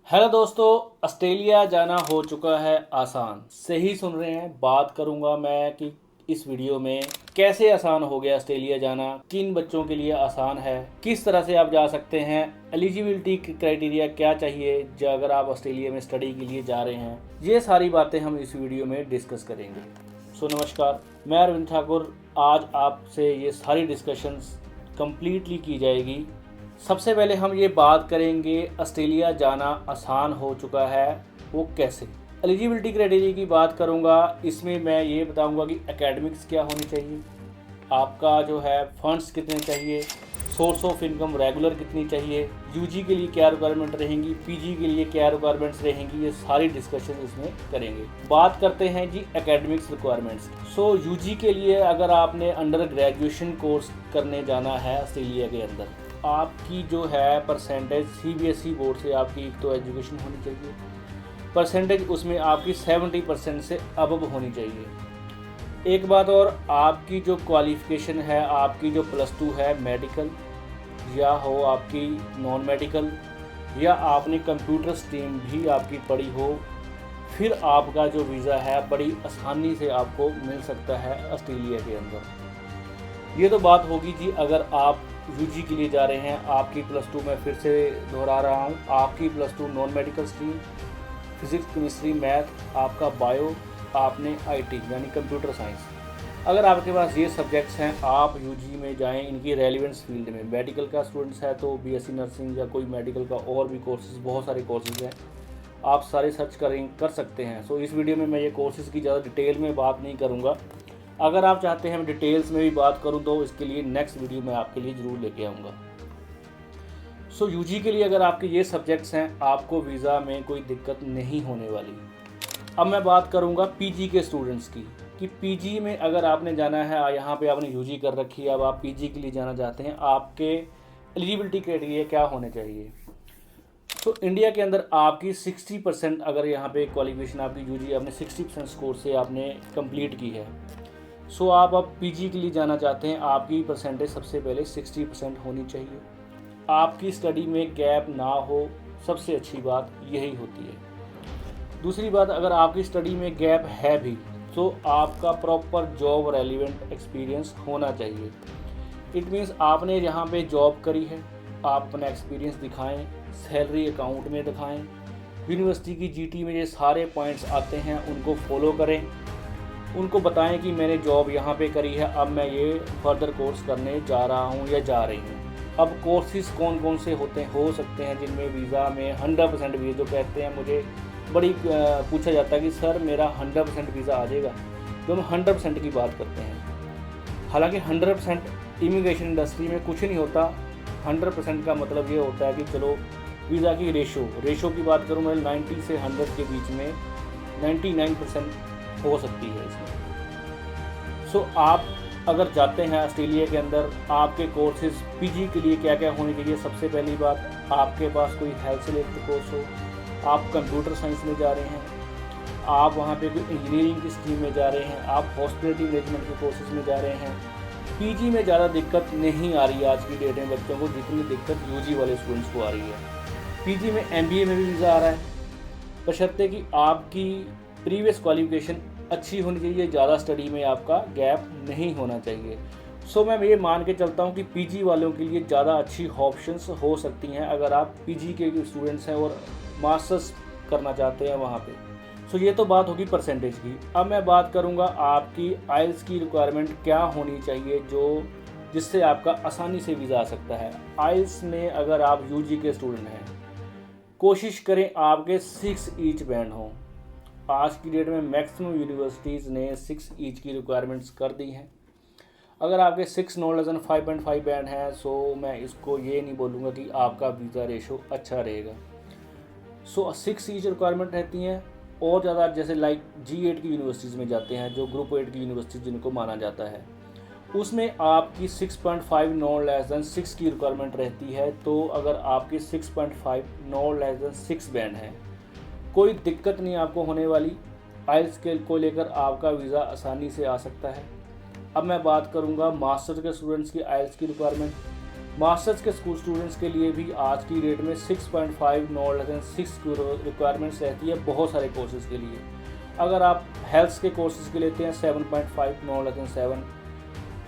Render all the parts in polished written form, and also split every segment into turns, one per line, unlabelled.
Hello दोस्तों, Australia जाना हो चुका है आसान। सही सुन रहे हैं। बात करूंगा मैं कि इस वीडियो में कैसे आसान हो गया ऑस्ट्रेलिया जाना, किन बच्चों के लिए आसान है, किस तरह से आप जा सकते हैं, एलिजिबिलिटी क्राइटेरिया क्या चाहिए जो अगर आप ऑस्ट्रेलिया में स्टडी के लिए जा रहे हैं। ये सारी बातें हम इस वीडियो में डिस्कस करेंगे। सो नमस्कार, मैं अरविंद ठाकुर। आज आपसे ये सारी डिस्कशंस कंप्लीटली की जाएगी। सबसे पहले हम ये बात करेंगे ऑस्ट्रेलिया जाना आसान हो चुका है वो कैसे। एलिजिबिलिटी क्राइटेरिया की बात करूँगा। इसमें मैं ये बताऊँगा कि एकेडमिक्स क्या होनी चाहिए, आपका जो है फंड्स कितने चाहिए, सोर्स ऑफ इनकम रेगुलर कितनी चाहिए, यूजी के लिए क्या रिक्वायरमेंट रहेंगी, पीजी के लिए क्या रिक्वायरमेंट्स रहेंगी, ये सारी डिस्कशन इसमें करेंगे। बात करते हैं जी एकेडमिक्स रिक्वायरमेंट्स। सो यूजी के लिए अगर आपने अंडर ग्रेजुएशन कोर्स करने जाना है ऑस्ट्रेलिया के अंदर, आपकी जो है परसेंटेज सीबीएसई बोर्ड से आपकी एक तो एजुकेशन होनी चाहिए, परसेंटेज उसमें आपकी 70% से अबव होनी चाहिए। एक बात और, आपकी जो क्वालिफ़िकेशन है, आपकी जो +2 है मेडिकल या हो आपकी नॉन मेडिकल, या आपने कंप्यूटर स्ट्रीम भी आपकी पढ़ी हो, फिर आपका जो वीज़ा है बड़ी आसानी से आपको मिल सकता है ऑस्ट्रेलिया के अंदर। ये तो बात होगी जी अगर आप यूजी के लिए जा रहे हैं। आपकी +2 में फिर से दोहरा रहा हूँ, आपकी +2 non medical stream, physics chemistry math, आपका बायो, आपने आईटी यानी कंप्यूटर साइंस। अगर आपके पास ये सब्जेक्ट्स हैं, आप यूजी में जाएं इनकी रेलिवेंस फील्ड में। मेडिकल का स्टूडेंट्स है तो बीएससी नर्सिंग या कोई मेडिकल का और भी कोर्सेज, बहुत सारे कोर्सेज हैं, आप सारे सर्च कर सकते हैं। सो इस वीडियो में मैं ये कोर्सेज़ की ज़्यादा डिटेल में बात नहीं करूँगा। अगर आप चाहते हैं मैं डिटेल्स में भी बात करूं तो इसके लिए नेक्स्ट वीडियो में आपके लिए ज़रूर लेके आऊँगा। सो यूजी के लिए अगर आपके ये सब्जेक्ट्स हैं, आपको वीज़ा में कोई दिक्कत नहीं होने वाली। अब मैं बात करूंगा पीजी के स्टूडेंट्स की कि पीजी में अगर आपने जाना है, यहाँ पे आपने यूजी कर रखी है, अब आप पीजी के लिए जाना चाहते हैं, आपके एलिजिबिलिटी क्राइटेरिया क्या होने चाहिए। तो इंडिया के अंदर आपकी 60% अगर यहाँ पे क्वालिफिकेशन आपकी यूजी आपने 60% स्कोर से आपने कंप्लीट की है, सो आप अब पीजी के लिए जाना चाहते हैं, आपकी परसेंटेज सबसे पहले 60% होनी चाहिए। आपकी स्टडी में गैप ना हो, सबसे अच्छी बात यही होती है। दूसरी बात, अगर आपकी स्टडी में गैप है भी तो आपका प्रॉपर जॉब रेलिवेंट एक्सपीरियंस होना चाहिए। इट मीन्स आपने जहाँ पे जॉब करी है, आप अपना एक्सपीरियंस दिखाएं, सैलरी अकाउंट में दिखाएं, यूनिवर्सिटी की जीटी में ये सारे पॉइंट्स आते हैं उनको फॉलो करें, उनको बताएं कि मैंने जॉब यहाँ पे करी है, अब मैं ये फर्दर कोर्स करने जा रहा हूँ या जा रही हूँ। अब कोर्सेज कौन कौन से हो सकते हैं जिनमें वीज़ा में 100% वीज़ा, जो कहते हैं मुझे बड़ी पूछा जाता है कि सर मेरा 100% वीज़ा आ जाएगा, जो हम 100% की बात करते हैं। हालांकि 100% इमिग्रेशन इंडस्ट्री में कुछ नहीं होता। 100% का मतलब ये होता है कि चलो वीज़ा की रेशो की बात करूँ मैं, 90 से 100 के बीच में 99% हो सकती है इसमें। सो आप अगर जाते हैं ऑस्ट्रेलिया के अंदर, आपके कोर्सेज पीजी के लिए क्या क्या होने चाहिए। सबसे पहली बात, आपके पास कोई हेल्थ से रिलेटेड कोर्स हो, आप कंप्यूटर साइंस में जा रहे हैं, आप वहाँ पे कोई इंजीनियरिंग की स्ट्रीम में जा रहे हैं, आप हॉस्पिटलिटी मैनेजमेंट के कोर्सेज में जा रहे हैं। पीजी में ज़्यादा दिक्कत नहीं आ रही है आज की डेट में बच्चों को, जितनी दिक्कत यूजी वाले स्टूडेंट्स को आ रही है। पीजी में एमबीए में भी वीज़ा आ रहा है, बशर्ते कि आपकी प्रीवियस क्वालिफिकेशन अच्छी होनी चाहिए, ज़्यादा स्टडी में आपका गैप नहीं होना चाहिए। सो मैं ये मान के चलता हूँ कि पीजी वालों के लिए ज़्यादा अच्छी ऑप्शंस हो सकती हैं अगर आप पीजी के स्टूडेंट्स हैं और मास्टर्स करना चाहते हैं वहाँ पे। सो ये तो बात होगी परसेंटेज की। अब मैं बात करूँगा आपकी आइल्स की रिक्वायरमेंट क्या होनी चाहिए जिससे आपका आसानी से वीज़ा आ सकता है। आइल्स में अगर आप यूजी के स्टूडेंट हैं, कोशिश करें आपके 6 ईच बैंड हों। आज की डेट में मैक्सिमम यूनिवर्सिटीज़ ने 6 ईच की रिक्वायरमेंट्स कर दी हैं। अगर आपके 6 नॉट लेस देन 5.5 बैंड है, सो मैं इसको ये नहीं बोलूँगा कि आपका वीज़ा रेशो अच्छा रहेगा। सो 6 ईच रिक्वायरमेंट रहती हैं। और ज़्यादा जैसे लाइक G8 की यूनिवर्सिटीज़ में जाते हैं, जो ग्रुप 8 की यूनिवर्सिटीज़ जिनको माना जाता है, उसमें आपकी 6.5 नॉट लेस देन 6 की रिक्वायरमेंट रहती है। तो अगर आपकी 6.5 नॉट लेस देन 6 बैंड है, कोई दिक्कत नहीं आपको होने वाली। आइल्स के को लेकर आपका वीज़ा आसानी से आ सकता है। अब मैं बात करूंगा मास्टर के स्टूडेंट्स की आइल्स की रिक्वायरमेंट। मास्टर्स के स्कूल स्टूडेंट्स के लिए भी आज की डेट में 6.5 नॉट लेस देन 6 की रिक्वायरमेंट्स रहती है बहुत सारे कोर्सेज़ के लिए। अगर आप हेल्थ के कोर्सेज़ के लेते हैं 7.5 नॉट लेस देन 7,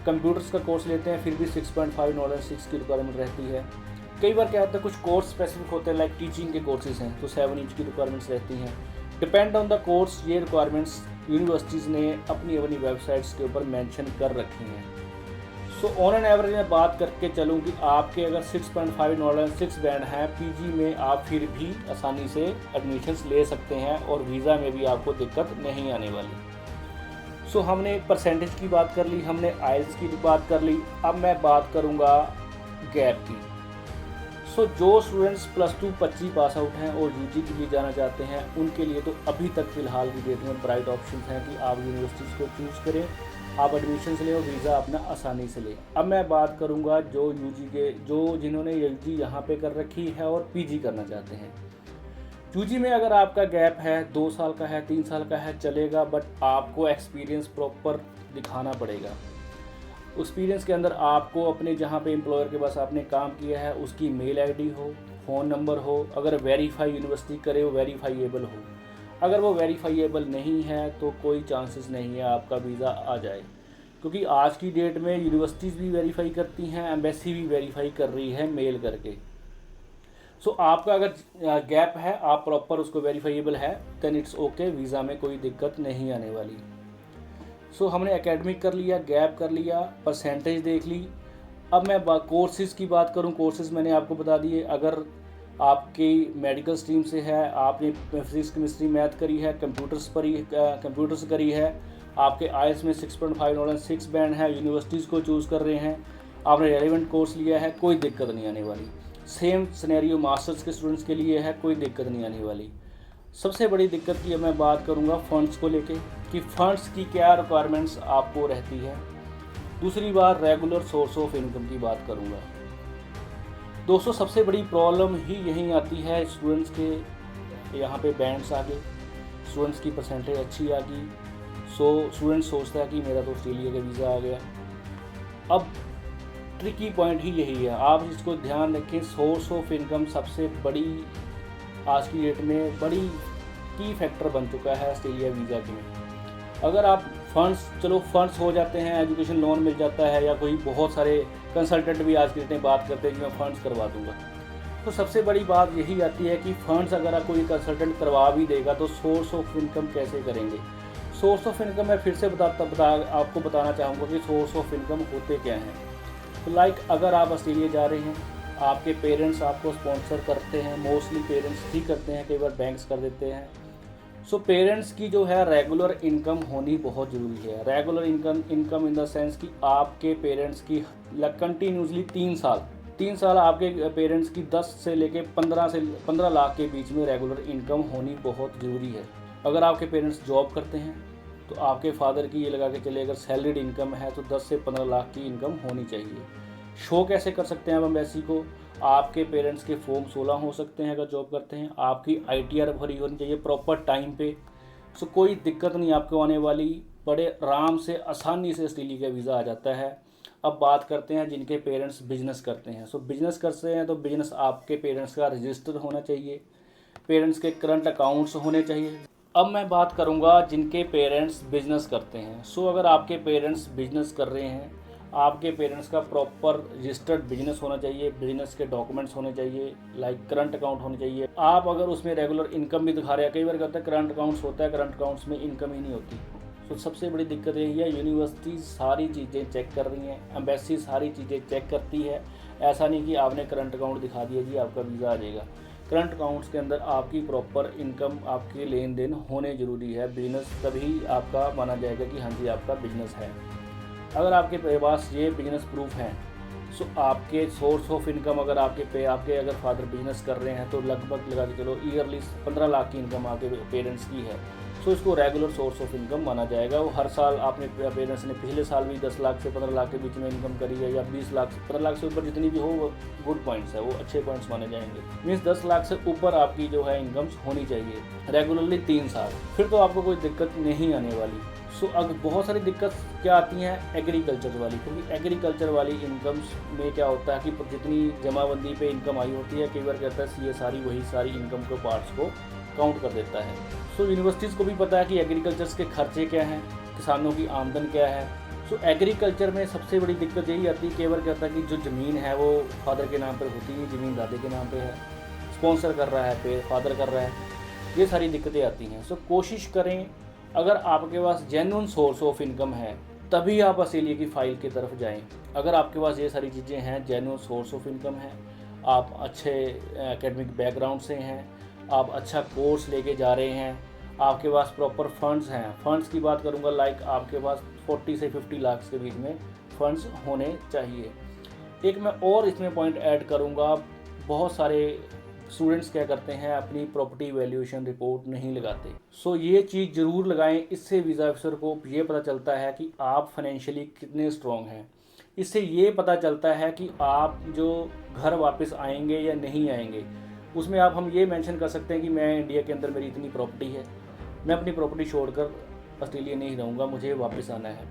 कंप्यूटर्स का कोर्स लेते हैं फिर भी 6.5 नॉट लेस 6 की रिक्वायरमेंट रहती है। कई बार क्या होता है कुछ कोर्स स्पेसिफिक होते हैं, लाइक टीचिंग के कोर्सेज़ हैं तो 7 इंच की रिक्वायरमेंट्स रहती हैं। डिपेंड ऑन द कोर्स ये रिक्वायरमेंट्स यूनिवर्सिटीज़ ने अपनी अपनी वेबसाइट्स के ऊपर मेंशन कर रखी हैं। सो ऑन एन एवरेज मैं बात करके चलूँ कि आपके अगर 6.5 नॉट लेस 6 बैंड हैं पीजी में, आप फिर भी आसानी से एडमिशन्स ले सकते हैं और वीज़ा में भी आपको दिक्कत नहीं आने वाली। सो हमने परसेंटेज की बात कर ली, हमने आइल्स की बात कर ली, अब मैं बात करूँगा गैप की। सो जो स्टूडेंट्स +2 25 पास आउट हैं और यूजी के लिए जाना चाहते हैं उनके लिए तो अभी तक फ़िलहाल की डेट में ब्राइट ऑप्शन हैं कि आप यूनिवर्सिटीज़ को चूज़ करें, आप एडमिशन लें और वीज़ा अपना आसानी से लें। अब मैं बात करूंगा जिन्होंने यूजी यहाँ पे कर रखी है और पीजी करना चाहते हैं। यूजी में अगर आपका गैप है 2 साल का है 3 साल का है चलेगा, बट आपको एक्सपीरियंस प्रॉपर दिखाना पड़ेगा। एक्सपीरियंस के अंदर आपको अपने जहाँ पे एम्प्लॉयर के पास आपने काम किया है उसकी मेल आईडी हो, फ़ोन नंबर हो, अगर वेरीफाई यूनिवर्सिटी करे वो वेरीफाइएबल हो। अगर वो वेरीफाइएबल नहीं है तो कोई चांसेस नहीं है आपका वीज़ा आ जाए, क्योंकि आज की डेट में यूनिवर्सिटीज़ भी वेरीफाई करती हैं, एम्बेसी भी वेरीफाई कर रही है मेल करके। सो आपका अगर गैप है आप प्रॉपर उसको वेरीफाइएबल है देन इट्स ओके, वीज़ा में कोई दिक्कत नहीं आने वाली। सो हमने एकेडमिक कर लिया, गैप कर लिया, परसेंटेज देख ली। अब मैं कोर्सेज़ की बात करूं, कोर्सेज़ मैंने आपको बता दिए। अगर आपकी मेडिकल स्ट्रीम से है, आपने फिजिक्स केमिस्ट्री मैथ करी है, कंप्यूटर्स करी है, आपके आइल्स में 6.5 नॉट लेस 6 बैंड है, यूनिवर्सिटीज़ को चूज़ कर रहे हैं, आपने रेलिवेंट कोर्स लिया है, कोई दिक्कत नहीं आने वाली। सेम सिनेरियो मास्टर्स के स्टूडेंट्स के लिए है, कोई दिक्कत नहीं आने वाली। सबसे बड़ी दिक्कत की मैं बात करूंगा फंड्स को लेके कि फंड्स की क्या रिक्वायरमेंट्स आपको रहती है। दूसरी बार रेगुलर सोर्स ऑफ इनकम की बात करूंगा। दोस्तों सबसे बड़ी प्रॉब्लम ही यहीं आती है स्टूडेंट्स के यहाँ पे बैंड्स आ गए, स्टूडेंट्स की परसेंटेज अच्छी आ गई, सो स्टूडेंट सोचता है कि मेरा तो ऑस्ट्रेलिया का वीज़ा आ गया। अब ट्रिकी पॉइंट ही यही है, आप इसको ध्यान रखें। सोर्स ऑफ इनकम सबसे बड़ी आज की डेट में बड़ी की फैक्टर बन चुका है ऑस्ट्रेलिया वीज़ा के में। अगर आप फंड्स हो जाते हैं, एजुकेशन लोन मिल जाता है, या कोई बहुत सारे कंसल्टेंट भी आज की डेट में बात करते हैं कि मैं फ़ंड्स करवा दूंगा, तो सबसे बड़ी बात यही आती है कि फ़ंड्स अगर कोई कंसल्टेंट करवा भी देगा तो सोर्स ऑफ इनकम कैसे करेंगे। सोर्स ऑफ इनकम मैं फिर से आपको बताना चाहूँगा कि सोर्स ऑफ इनकम होते क्या हैं। तो लाइक अगर आप ऑस्ट्रेलिया जा रहे हैं, आपके पेरेंट्स आपको स्पॉन्सर करते हैं, मोस्टली पेरेंट्स ही करते हैं, कई बार बैंक्स कर देते हैं। सो पेरेंट्स की जो है रेगुलर इनकम होनी बहुत ज़रूरी है। Regular income in the sense कि आपके पेरेंट्स की कंटिन्यूसली 3 साल आपके पेरेंट्स की 10 से लेके 15 लाख के बीच में रेगुलर इनकम होनी बहुत ज़रूरी है। अगर आपके पेरेंट्स जॉब करते हैं तो आपके फादर की ये लगा के चले, अगर सैलरीड इनकम है तो 10 से 15 लाख की इनकम होनी चाहिए। शो कैसे कर सकते हैं आप एम्बेसी को, आपके पेरेंट्स के फॉर्म 16 हो सकते हैं अगर जॉब करते हैं, आपकी ITR भरी होनी चाहिए प्रॉपर टाइम पे। सो कोई दिक्कत नहीं आपको आने वाली, बड़े आराम से आसानी से ऑस्ट्रेलिया का वीज़ा आ जाता है। अब बात करते हैं जिनके पेरेंट्स बिजनेस करते हैं। सो बिजनेस करते हैं तो बिजनेस आपके पेरेंट्स का रजिस्टर होना चाहिए, पेरेंट्स के करंट अकाउंट्स होने चाहिए। अब मैं बात करूंगा जिनके पेरेंट्स बिजनेस करते हैं। सो अगर आपके पेरेंट्स बिजनेस कर रहे हैं, आपके पेरेंट्स का प्रॉपर रजिस्टर्ड बिजनेस होना चाहिए, बिजनेस के डॉक्यूमेंट्स होने चाहिए, लाइक करंट अकाउंट होने चाहिए। आप अगर उसमें रेगुलर इनकम भी दिखा रहे हैं, कई बार कहता है करंट अकाउंट्स होता है, करंट अकाउंट्स में इनकम ही नहीं होती। तो सबसे बड़ी दिक्कत यही है, यूनिवर्सिटी सारी चीज़ें चेक कर रही हैं, एम्बेसी सारी चीज़ें चेक करती है। ऐसा नहीं कि आपने करंट अकाउंट दिखा दिया जी आपका वीज़ा आ जाएगा। करंट अकाउंट्स के अंदर आपकी प्रॉपर इनकम, आपके लेन देन होने ज़रूरी है। बिजनेस तभी आपका माना जाएगा कि हाँ जी आपका बिजनेस है। अगर आपके पास ये बिजनेस प्रूफ है, सो आपके सोर्स ऑफ इनकम अगर आपके अगर फादर बिजनेस कर रहे हैं तो लगभग लगा के चलो ईयरली 15 लाख की इनकम आपके पेरेंट्स की है। सो इसको रेगुलर सोर्स ऑफ इनकम माना जाएगा। वो हर साल आपने पेरेंट्स ने पिछले साल भी 10 लाख से 15 लाख के बीच में इनकम करी है, या 20 लाख 15 लाख से ऊपर जितनी भी हो वो गुड पॉइंट्स है, वो अच्छे पॉइंट्स माने जाएंगे। मीन्स 10 लाख से ऊपर आपकी जो है इनकम्स होनी चाहिए रेगुलरली 3 साल, फिर तो आपको कोई दिक्कत नहीं आने वाली। सो अब बहुत सारी दिक्कत क्या आती हैं एग्रीकल्चर वाली, क्योंकि एग्रीकल्चर वाली इनकम्स में क्या होता है कि जितनी जमाबंदी पे इनकम आई होती है, कई बार कहता है सीए सारी वही सारी इनकम के पार्ट्स को काउंट कर देता है। सो यूनिवर्सिटीज़ को भी पता है कि एग्रीकल्चर के खर्चे क्या हैं, किसानों की आमदन क्या है। सो एग्रीकल्चर में सबसे बड़ी दिक्कत यही आती है, कई बार कहता है कि जो ज़मीन है वो फादर के नाम पर होती है, ज़मीन दादे के नाम पर है, स्पॉन्सर कर रहा है पे फादर कर रहा है, ये सारी दिक्कतें आती हैं। सो कोशिश करें अगर आपके पास जेन्युइन सोर्स ऑफ इनकम है तभी आप ऑस्ट्रेलिया की फ़ाइल की तरफ जाएं। अगर आपके पास ये सारी चीज़ें हैं, जेन्युइन सोर्स ऑफ इनकम है, आप अच्छे एकेडमिक बैकग्राउंड से हैं, आप अच्छा कोर्स लेके जा रहे हैं, आपके पास प्रॉपर फंड्स हैं। फंड्स की बात करूंगा लाइक आपके पास 40 से 50 लाख के बीच में फंड्स होने चाहिए। एक मैं और इसमें पॉइंट ऐड करूंगा, बहुत सारे स्टूडेंट्स क्या करते हैं अपनी प्रॉपर्टी वैल्यूएशन रिपोर्ट नहीं लगाते। सो ये चीज़ ज़रूर लगाएं, इससे वीज़ा ऑफिसर को ये पता चलता है कि आप फाइनेंशियली कितने स्ट्रॉन्ग हैं। इससे ये पता चलता है कि आप जो घर वापस आएंगे या नहीं आएंगे, उसमें हम ये मेंशन कर सकते हैं कि मैं इंडिया के अंदर मेरी इतनी प्रॉपर्टी है, मैं अपनी प्रॉपर्टी छोड़कर ऑस्ट्रेलिया नहीं रहूँगा, मुझे वापस आना है।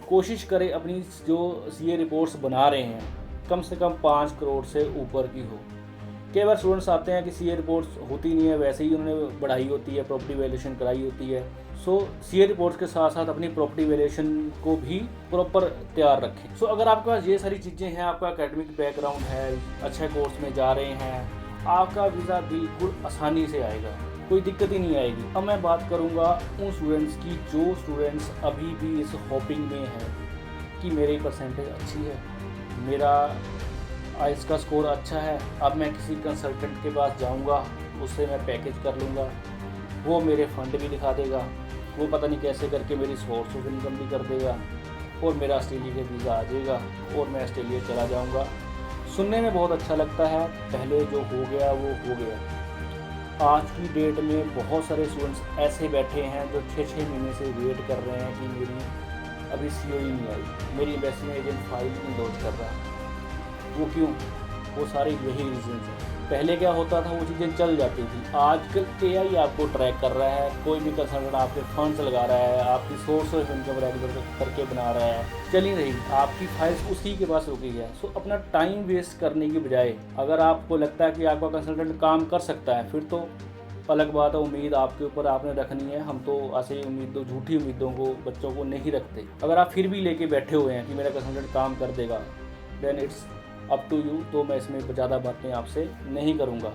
कोशिश करें अपनी जो सीए रिपोर्ट्स बना रहे हैं कम से कम 5 करोड़ से ऊपर की हो। कई बार स्टूडेंट्स आते हैं कि सीए रिपोर्ट्स होती नहीं है, वैसे ही उन्होंने बढ़ाई होती है, प्रॉपर्टी वैल्यूएशन कराई होती है। सो सीए रिपोर्ट्स के साथ साथ अपनी प्रॉपर्टी वैल्यूएशन को भी प्रॉपर तैयार रखें। सो अगर आपके पास ये सारी चीज़ें हैं, आपका एकेडमिक बैकग्राउंड है, अच्छे कोर्स में जा रहे हैं, आपका वीज़ा बिल्कुल आसानी से आएगा, कोई दिक्कत ही नहीं आएगी। अब मैं बात करूँगा उन स्टूडेंट्स की जो स्टूडेंट्स अभी भी इस होपिंग में हैं कि मेरी परसेंटेज अच्छी है, मेरा आइल्स का स्कोर अच्छा है, अब मैं किसी कंसल्टेंट के पास जाऊंगा, उससे मैं पैकेज कर लूँगा, वो मेरे फंड भी दिखा देगा, वो पता नहीं कैसे करके मेरी सोर्स ऑफ इनकम भी कर देगा और मेरा ऑस्ट्रेलिया का वीज़ा आ जाएगा और मैं ऑस्ट्रेलिया चला जाऊंगा। सुनने में बहुत अच्छा लगता है, पहले जो हो गया वो हो गया। आज की डेट में बहुत सारे स्टूडेंट्स ऐसे बैठे हैं जो 6-6 महीने से वेट कर रहे हैं कि मेरी अभी सीओ ही नहीं आई, मेरी इन्वेस्टमेंट एजेंट फाइल नहीं लॉन्च कर रहा। वो क्यों? वो सारे यही रीजन हैं। पहले क्या होता था, वो चीज़ें चल जाती थी। आजकल एआई आपको ट्रैक कर रहा है, कोई भी कंसल्टेंट आपके फंड्स लगा रहा है, आपकी सोर्स ऑफ इनकम रेगुलर करके बना रहा है, चल ही रही, आपकी फाइल्स उसी के पास रुकी है। सो अपना टाइम वेस्ट करने की बजाय अगर आपको लगता है कि आपका कंसल्टेंट काम कर सकता है, फिर तो अलग बात है, उम्मीद आपके ऊपर आपने रखनी है। हम तो ऐसे उम्मीदों, झूठी उम्मीदों को बच्चों को नहीं रखते। अगर आप फिर भी लेके बैठे हुए हैं कि मेरा कंसल्टेंट काम कर देगा, then it's up to you, तो मैं इसमें ज़्यादा बातें आपसे नहीं करूँगा।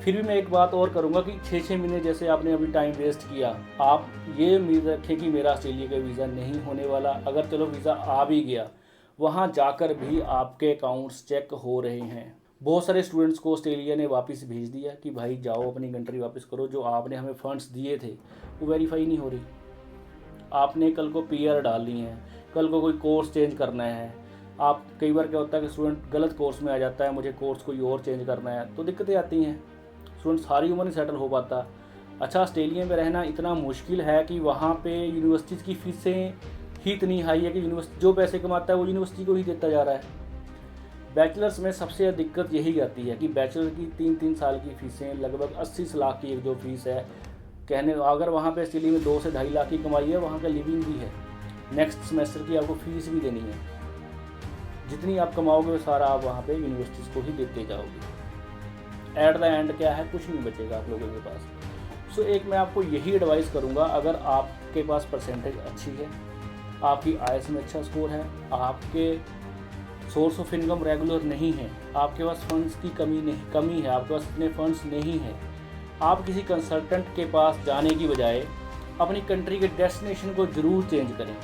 फिर भी मैं एक बात और करूँगा कि 6-6 महीने जैसे आपने अभी टाइम वेस्ट किया, आप ये उम्मीद रखें कि मेरा ऑस्ट्रेलिया का वीज़ा नहीं होने वाला। अगर चलो वीज़ा आ भी गया, वहाँ जाकर भी आपके अकाउंट्स चेक हो रहे हैं। बहुत सारे स्टूडेंट्स को ऑस्ट्रेलिया ने वापस भेज दिया कि भाई जाओ अपनी कंट्री वापस करो, जो आपने हमें फंड्स दिए थे वो वेरीफाई नहीं हो रही। आपने कल को पीआर डालनी है, कल को कोई कोर्स चेंज करना है, आप कई बार क्या होता है कि स्टूडेंट गलत कोर्स में आ जाता है, मुझे कोर्स कोई और चेंज करना है, तो दिक्कतें आती हैं। स्टूडेंट सारी उम्र नहीं सेटल हो पाता। अच्छा, ऑस्ट्रेलिया में रहना इतना मुश्किल है कि वहाँ पे यूनिवर्सिटीज़ की फ़ीसें ही इतनी हाई है कि यूनिवर्सिटी जो पैसे कमाता है वो यूनिवर्सिटी को ही देता जा रहा है। बैचलर्स में सबसे दिक्कत यही आती है कि बैचलर की 3-3 साल की फ़ीसें लगभग 80 लाख की एक जो फ़ीस है, कहने अगर वहाँ पे ऑस्ट्रेलिया में 2 से 2.5 लाख की कमाई है, वहाँ का लिविंग भी है, नेक्स्ट सेमेस्टर की आपको फ़ीस भी देनी है। जितनी आप कमाओगे वो सारा आप वहाँ पे यूनिवर्सिटीज़ को ही देते जाओगे। एट द एंड क्या है, कुछ नहीं बचेगा आप लोगों के पास। सो एक मैं आपको यही एडवाइस करूँगा, अगर आपके पास परसेंटेज अच्छी है, आपकी आईएलटीएस में अच्छा स्कोर है, आपके सोर्स ऑफ इनकम रेगुलर नहीं है, आपके पास फंड्स की कमी है, आपके पास इतने फंड्स नहीं है, आप किसी कंसल्टेंट के पास जाने की बजाय अपनी कंट्री के डेस्टिनेशन को ज़रूर चेंज करें।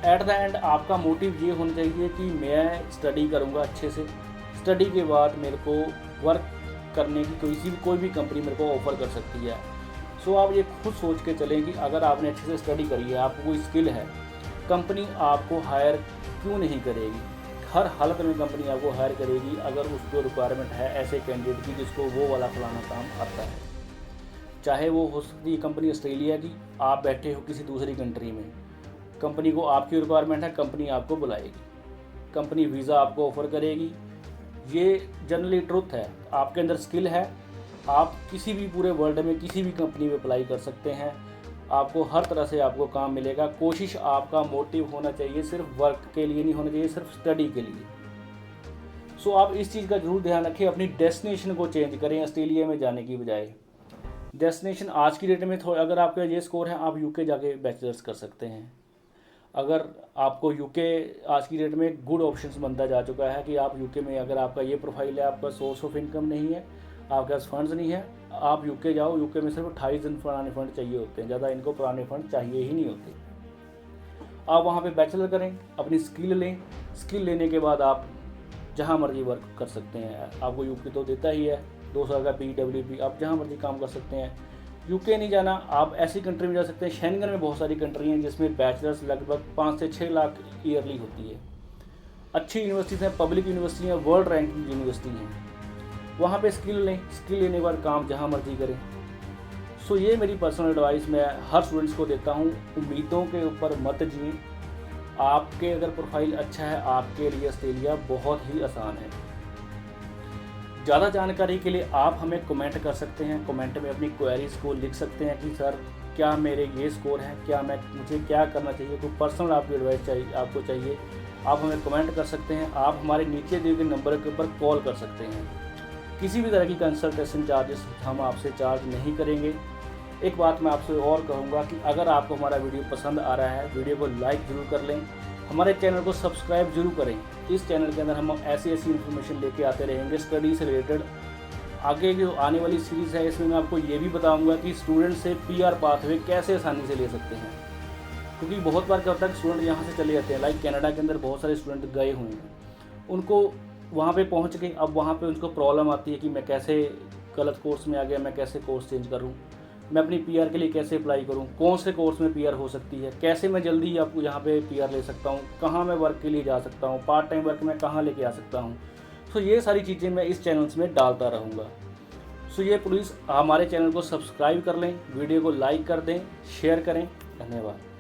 एट द एंड आपका मोटिव ये होना चाहिए कि मैं स्टडी करूँगा अच्छे से, स्टडी के बाद मेरे को वर्क करने की कोई भी कंपनी मेरे को ऑफ़र कर सकती है। सो आप ये खुद सोच के चलें कि अगर आपने अच्छे से स्टडी करी है, आपको कोई स्किल है, कंपनी आपको हायर क्यों नहीं करेगी? हर हालत में कंपनी आपको हायर करेगी अगर उसको रिक्वायरमेंट है ऐसे कैंडिडेट की जिसको वो वाला फलाना काम आता है। चाहे वो हो सकती है कंपनी ऑस्ट्रेलिया की, आप बैठे हो किसी दूसरी कंट्री में, कंपनी को आपकी रिक्वायरमेंट है, कंपनी आपको बुलाएगी, कंपनी वीज़ा आपको ऑफ़र करेगी। ये जनरली ट्रुथ है। आपके अंदर स्किल है, आप किसी भी पूरे वर्ल्ड में किसी भी कंपनी में अप्लाई कर सकते हैं, आपको हर तरह से आपको काम मिलेगा। कोशिश आपका मोटिव होना चाहिए, सिर्फ वर्क के लिए नहीं होना चाहिए, सिर्फ स्टडी के लिए। सो आप इस चीज़ का ज़रूर ध्यान रखें, अपनी डेस्टिनेशन को चेंज करें ऑस्ट्रेलिया में जाने की बजाय। डेस्टिनेशन आज की डेट में अगर आपका ये स्कोर है, आप यूके जाके बैचलर्स कर सकते हैं। अगर आपको यूके आज की डेट में गुड ऑप्शंस बनता जा चुका है कि आप यूके में, अगर आपका ये प्रोफाइल है, आपका सोर्स ऑफ इनकम नहीं है, आपके पास फंड्स नहीं है, आप यूके जाओ। यूके में सिर्फ 28 दिन पुराने फंड चाहिए होते हैं, ज़्यादा इनको पुराने फंड चाहिए ही नहीं होते। आप वहाँ पे बैचलर करें, अपनी स्किल लें, स्किल लेने के बाद आप जहाँ मर्जी वर्क कर सकते हैं। आपको यूके तो देता ही है 2 साल का PWP, आप जहाँ मर्जी काम कर सकते हैं। यूके नहीं जाना, आप ऐसी कंट्री में जा सकते हैं। शेंगन में बहुत सारी कंट्री हैं जिसमें बैचलर्स लगभग 5 से 6 लाख ईयरली होती है। अच्छी यूनिवर्सिटीज़ हैं, पब्लिक यूनिवर्सिटी हैं, वर्ल्ड रैंकिंग यूनिवर्सिटी हैं। वहाँ पे स्किल लें, स्किल लेने के बाद काम जहाँ मर्जी करें। सो ये मेरी पर्सनल एडवाइस मैं हर स्टूडेंट्स को देता हूँ। उम्मीदों के ऊपर मत जिए। आपके अगर प्रोफाइल अच्छा है, आपके लिए ऑस्ट्रेलिया बहुत ही आसान है। ज़्यादा जानकारी के लिए आप हमें कमेंट कर सकते हैं, कमेंट में अपनी क्वेरीज़ को लिख सकते हैं कि सर क्या मेरे ये स्कोर है, क्या मुझे क्या करना चाहिए। कोई पर्सनल आपकी एडवाइस आपको चाहिए, आप हमें कमेंट कर सकते हैं। आप हमारे नीचे दिए गए नंबर के ऊपर कॉल कर सकते हैं। किसी भी तरह की कंसल्टेशन चार्जेस हम आपसे चार्ज नहीं करेंगे। एक बात मैं आपसे और कहूँगा कि अगर आपको हमारा वीडियो पसंद आ रहा है, वीडियो को लाइक ज़रूर कर लें, हमारे चैनल को सब्सक्राइब जरूर करें। इस चैनल के अंदर हम ऐसी इन्फॉर्मेशन लेके आते रहेंगे स्टडी से रिलेटेड। आगे जो आने वाली सीरीज़ है, इसमें मैं आपको ये भी बताऊँगा कि स्टूडेंट से PR पाथवे कैसे आसानी से ले सकते हैं। क्योंकि बहुत बार क्या होता है कि स्टूडेंट यहाँ से चले जाते हैं, लाइक कनाडा के अंदर बहुत सारे स्टूडेंट गए हुए हैं, उनको वहाँ पे पहुँच गए, अब वहाँ पे उनको प्रॉब्लम आती है कि मैं कैसे गलत कोर्स में आ गया, मैं कैसे कोर्स चेंज करूँ, मैं अपनी PR के लिए कैसे अप्लाई करूँ, कौन से कोर्स में PR हो सकती है, कैसे मैं जल्दी आपको यहाँ पे PR ले सकता हूँ, कहाँ मैं वर्क के लिए जा सकता हूँ, पार्ट टाइम वर्क में कहाँ लेके आ सकता हूँ। सो ये सारी चीज़ें मैं इस चैनल्स में डालता रहूँगा। सो ये प्लीज़ हमारे चैनल को सब्सक्राइब कर लें, वीडियो को लाइक कर दें, शेयर करें। धन्यवाद।